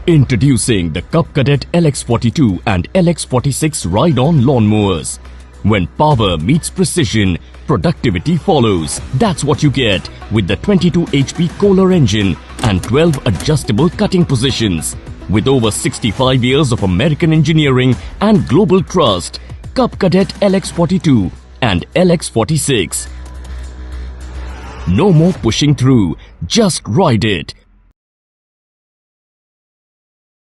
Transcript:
Introducing the Cub Cadet LX42 and LX46 ride-on lawn mowers. When power meets precision, productivity follows. That's what you get with the 22 HP Kohler engine and 12 adjustable cutting positions. With over 65 years of American engineering and global trust, Cub Cadet LX42 and LX46. No more pushing through, just ride it.